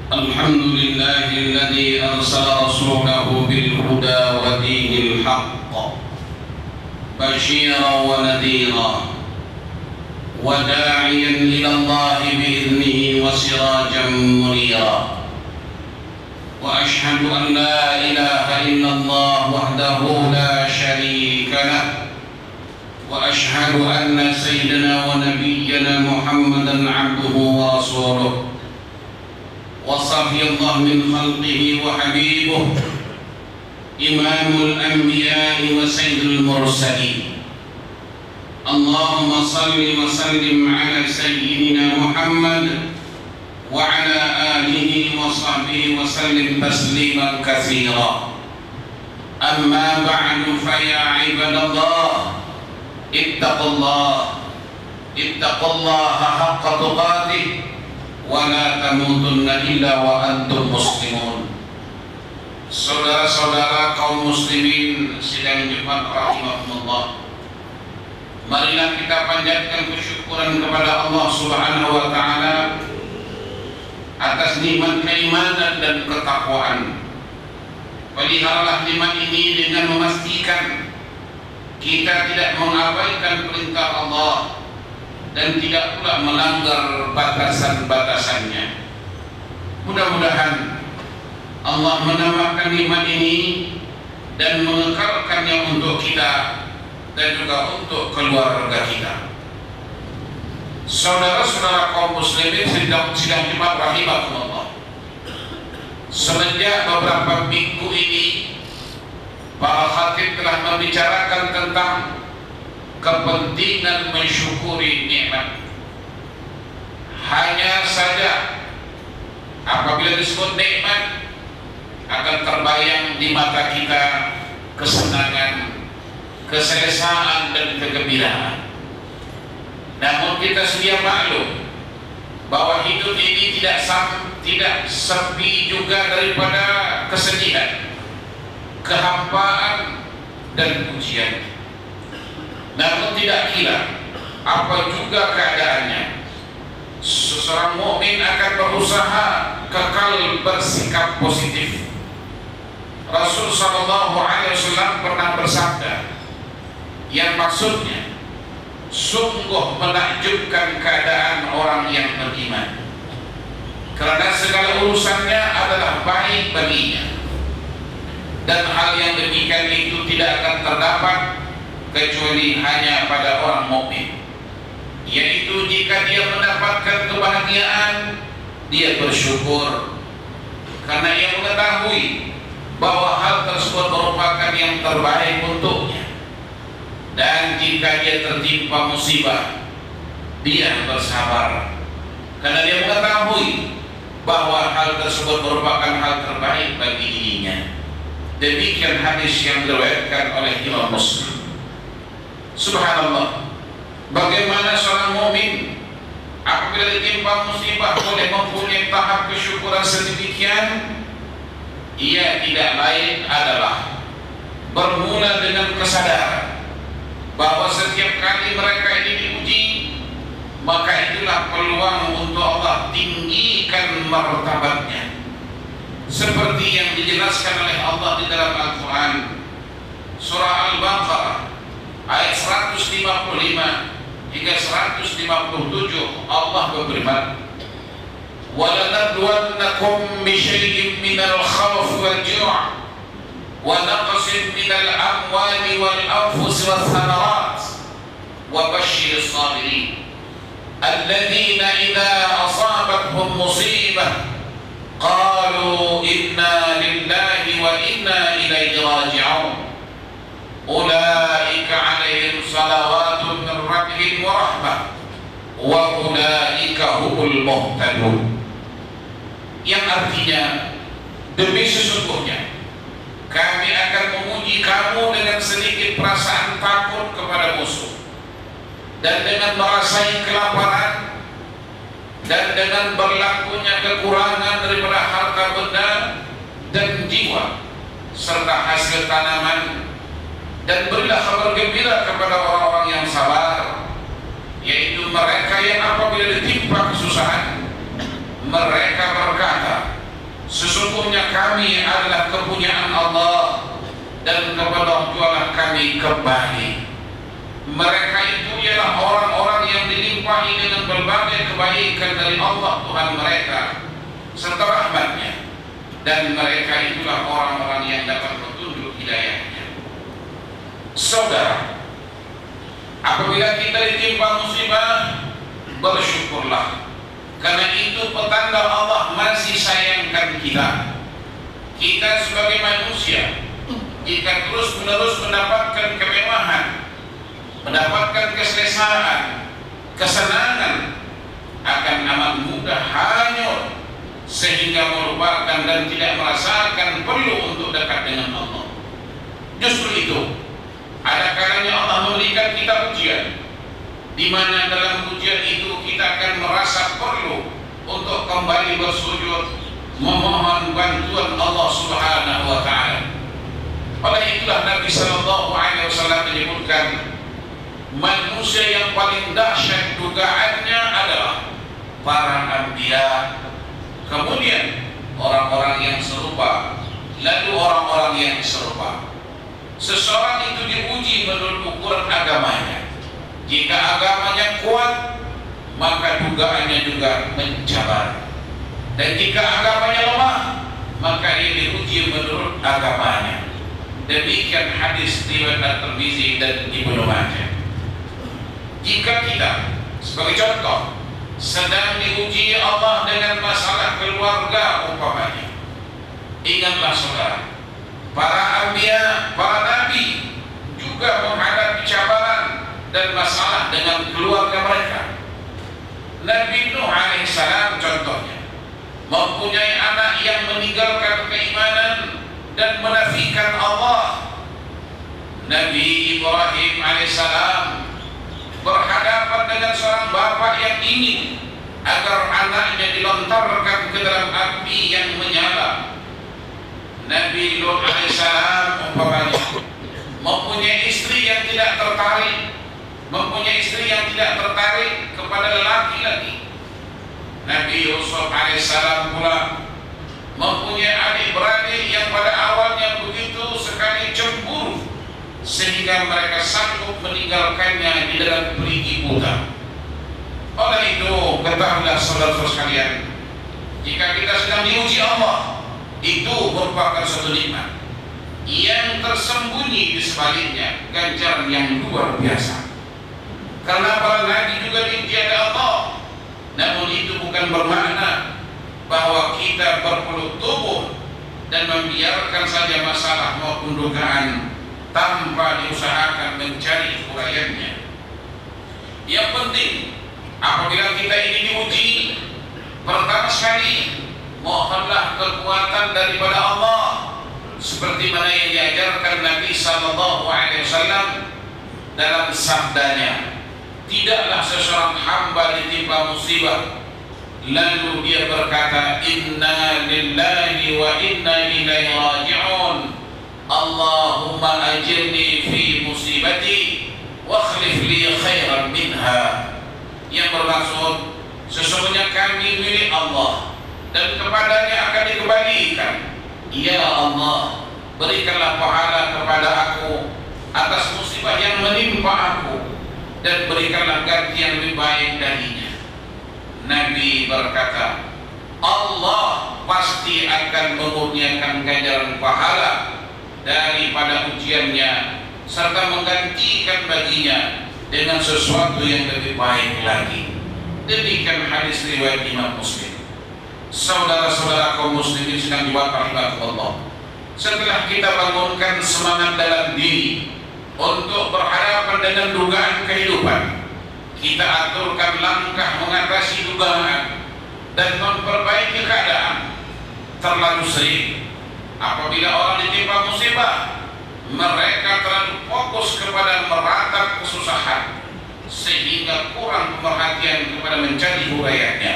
الحمد لله الذي أرسل رسوله بالهدى ودين الحق بشيرا ونذيرا وداعيا إلى الله بإذنه وسراجا منيرا وأشهد أن لا إله إلا الله وحده لا شريك له وأشهد أن سيدنا ونبينا محمدا عبده ورسوله وصفي الله من خلقه وحبيبه إمام الأنبياء وسيد المرسلين اللهم صل وسلم على سيدنا محمد وعلى آله وصحبه وسلم تسليما كثيرا أما بعد فيا عباد الله اتقوا الله حق تقاته ولا تموتن إلا وأنتم مسلمون. Saudara-saudara kaum muslimin sidang Jumat rahimahumullah, marilah kita panjatkan kesyukuran kepada Allah Subhanahu wa taala atas nikmat keimanan dan ketakwaan. Peliharalah nikmat ini dengan memastikan kita tidak mengabaikan perintah Allah dan tidak pula melanggar batasan-batasannya. Mudah-mudahan Allah menambahkan nikmat ini dan mengekalkannya untuk kita dan juga untuk keluarga kita. Saudara-saudara kaum muslimin sidang Jumat rahimakumullah, semenjak beberapa minggu ini para khatib telah membicarakan tentang kepentingan mensyukuri nikmat. Hanya saja apabila disebut nikmat akan terbayang di mata kita kesenangan, keselesaan dan kegembiraan. Namun kita sedia maklum bahwa hidup ini tidak sepi juga daripada kesedihan, kehampaan dan ujian. Namun tidak kira apa juga keadaannya, seseorang mukmin akan berusaha kekal bersikap positif. Rasul sallallahu alaihi wasallam pernah bersabda yang maksudnya sungguh menakjubkan keadaan orang yang beriman, karena segala urusannya adalah baik baginya, dan hal yang demikian itu tidak akan terdapat kecuali hanya pada orang mukmin, yaitu jika dia mendapatkan kebahagiaan dia bersyukur karena ia mengetahui bahwa hal tersebut merupakan yang terbaik untuknya, dan jika dia tertimpa musibah dia bersabar karena dia mengetahui bahwa hal tersebut merupakan hal terbaik bagi dirinya. Demikian hadis yang diriwayatkan oleh Imam Muslim. Subhanallah, bagaimana seorang mukmin apabila ditimpa musibah boleh mempunyai tahap kesyukuran sedemikian? Ia tidak lain adalah bermula dengan kesadaran bahwa setiap kali mereka ini diuji, maka itulah peluang untuk Allah tinggikan martabatnya, seperti yang dijelaskan oleh Allah di dalam Al-Quran surah Al-Baqarah ayat 155 hingga 157. Allah berfirman, وَلَنَبْلُوَنَّكُمْ بِشَيْءٍ مِنَ الْخَوْفِ وَالْجُوعِ وَنَقْصٍ مِنَ الْأَمْوَالِ وَالْأَنْفُسِ وَالثَّمَرَاتِ وَبَشِّرِ الصَّابِرِينَ الَّذِينَ إِذَا أَصَابَتْهُمْ مُصِيبَةٌ قَالُوا إِنَّا لِلَّهِ وَإِنَّا إِلَيْهِ رَاجِعُونَ أُولَئِكَ عَلَيْهِمْ صَلَوَاتٌ مِنْ رَبِّهِمْ وَرَحْمَةٌ وَأُولَئِكَ هُمُ الْمُهْتَدُونَ. Yang artinya, demi sesungguhnya kami akan menguji kamu dengan sedikit perasaan takut kepada musuh, dan dengan merasai kelaparan, dan dengan berlakunya kekurangan daripada harta benda dan jiwa serta hasil tanaman. Dan berilah kabar gembira kepada orang-orang yang sabar, yaitu mereka yang apabila ditimpa kesusahan mereka berkata, sesungguhnya kami adalah kepunyaan Allah dan kepada Allah kami kembali. Mereka itu ialah orang-orang yang dilimpahi dengan berbagai kebaikan dari Allah Tuhan mereka serta rahmatnya, dan mereka itulah orang-orang yang dapat petunjuk hidayahnya. Saudara, apabila kita ditimpa musibah, bersyukurlah, karena itu petanda Allah masih sayangkan kita. Kita sebagai manusia, jika terus-menerus mendapatkan kemewahan, mendapatkan keselesaan, kesenangan, akan amat mudah hanyut sehingga melupakan dan tidak merasakan perlu untuk dekat dengan Allah. Justru itu, ada kalanya Allah memberikan kita ujian, di mana dalam ujian itu kita akan merasa perlu untuk kembali bersujud memohon bantuan Allah Subhanahu wa taala. Oleh itulah Nabi sallallahu alaihi wasallam menyebutkan, manusia yang paling dahsyat dugaannya adalah para anbiya, kemudian orang-orang yang serupa, lalu orang-orang yang serupa. Seseorang itu diuji menurut ukuran agamanya. Jika agamanya kuat, maka dugaannya juga mencabar. Dan jika agamanya lemah, maka ia diuji menurut agamanya. Demikian hadis riwayat At-Tirmizi dan Ibnu Majah. Jika kita sebagai contoh sedang diuji Allah dengan masalah keluarga umpamanya, ingatlah saudara, para anbiya, para nabi juga menghadapi cabaran dan masalah dengan keluarga mereka. Nabi Nuh alaihissalam contohnya mempunyai anak yang meninggalkan keimanan dan menafikan Allah. Nabi Ibrahim alaihissalam berhadapan dengan seorang bapak yang ingin agar anaknya dilontarkan ke dalam api yang menyala. Nabi Lut alaihissalam umpamanya mempunyai istri yang tidak tertarik, kepada lelaki-laki. Nabi Yusuf alaihissalam pula mempunyai adik-beradik yang pada awalnya begitu sekali cemburu sehingga mereka sanggup meninggalkannya di dalam perigi buta. Oleh itu, ketahuilah saudara-saudara sekalian, jika kita sedang diuji Allah, itu merupakan suatu nikmat yang tersembunyi di sebaliknya ganjaran yang luar biasa. Karena para nabi juga diuji oleh Allah, namun itu bukan bermakna bahwa kita berpelut tubuh dan membiarkan saja masalah maupun dugaan tanpa diusahakan mencari uraiannya. Yang penting, apabila kita ini diuji, pertama sekali mohonlah kekuatan daripada Allah, seperti mana yang diajarkan Nabi sallallahu alaihi wasallam dalam sabdanya, tidaklah seseorang hamba ditimpa musibah lalu dia berkata, inna lillahi wa inna ilaihi raji'un, Allahumma ajirni fi musibati wa akhlif li khairan minha. Yang bermaksud, sesungguhnya kami milik Allah dan kepadanya akan dikembalikan. Ya Allah, berikanlah pahala kepada aku atas musibah yang menimpa aku, dan berikanlah ganti yang lebih baik darinya. Nabi berkata, Allah pasti akan mengurniakan ganjaran pahala daripada ujiannya serta menggantikan baginya dengan sesuatu yang lebih baik lagi. Demikian hadis riwayat Imam Muslim. Saudara-saudara kaum muslimin sedang diwakilkan Allah, setelah kita bangunkan semangat dalam diri untuk berhadapan dengan dugaan kehidupan, kita aturkan langkah mengatasi dugaan dan memperbaiki keadaan. Terlalu sering apabila orang ditimpa musibah, mereka terlalu fokus kepada meratap kesusahan sehingga kurang pemerhatian kepada mencari huraiannya.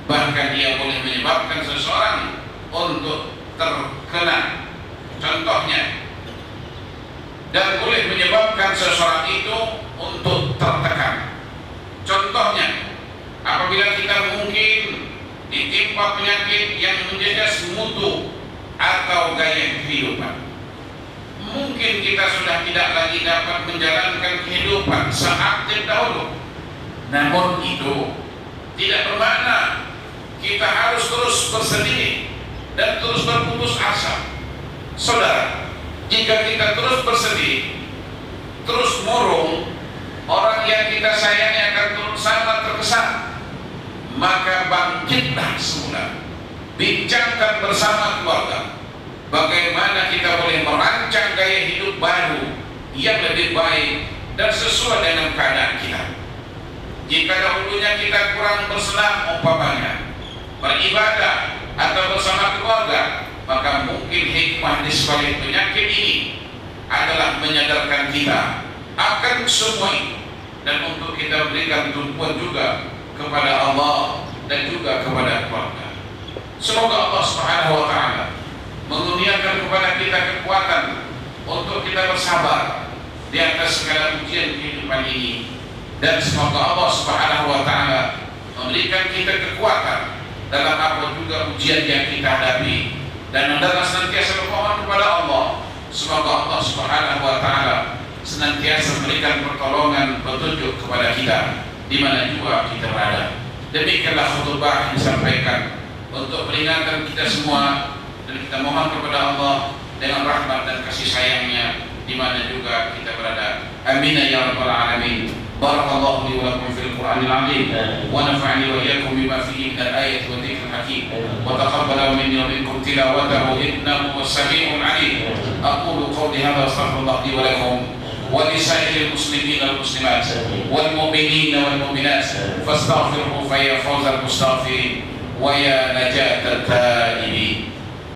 Bahkan dia boleh menyebabkan seseorang untuk terkena, contohnya, dan boleh menyebabkan seseorang itu untuk tertekan. Contohnya, apabila kita mungkin ditimpa menimpa penyakit yang menjejas mutu atau gaya kehidupan. Mungkin kita sudah tidak lagi dapat menjalankan kehidupan seaktif dahulu. Namun itu tidak bermakna kita harus terus bersedih dan terus berputus asa. Saudara, jika kita terus bersedih, terus murung, orang yang kita sayangi akan terus sangat terkesan. Maka bangkitlah semula, bincangkan bersama keluarga bagaimana kita boleh merancang gaya hidup baru yang lebih baik dan sesuai dengan keadaan kita. Jika dahulunya kita kurang bersenam umpamanya beribadah atau bersama keluarga, maka mungkin hikmah di sebalik penyakit ini adalah menyadarkan kita akan semua ini, dan untuk kita berikan tumpuan juga kepada Allah dan juga kepada keluarga. Semoga Allah Subhanahu wa Ta'ala mengurniakan kepada kita kekuatan untuk kita bersabar di atas segala ujian kehidupan ini, dan semoga Allah Subhanahu wa Ta'ala memberikan kita kekuatan dalam apa juga ujian yang kita hadapi, dan hendaklah senantiasa bermohon kepada Allah. Semoga Allah Subhanahu wa Ta'ala senantiasa memberikan pertolongan, petunjuk kepada kita di mana juga kita berada. Demikianlah khutbah yang disampaikan untuk peringatan kita semua, dan kita mohon kepada Allah dengan rahmat dan kasih sayangnya di mana juga kita berada. Amin ya rabbal alamin. Barakallahu li wa lakum fil Qur'anil azim wa nafa'ani wa iyyakum bima fihi min al-ayati wa dhikril hakim wa taqabbala minni wa minkum tilawatahu innahu was-sami'ul 'alim. Aqulu qawli hadha astaghfirullah li wa lakum wa li sa'iril muslimin wal muslimat wal mu'minin wal mu'minat fastaghfiruhu fa ya fawzal mustaghfirin wa ya najatat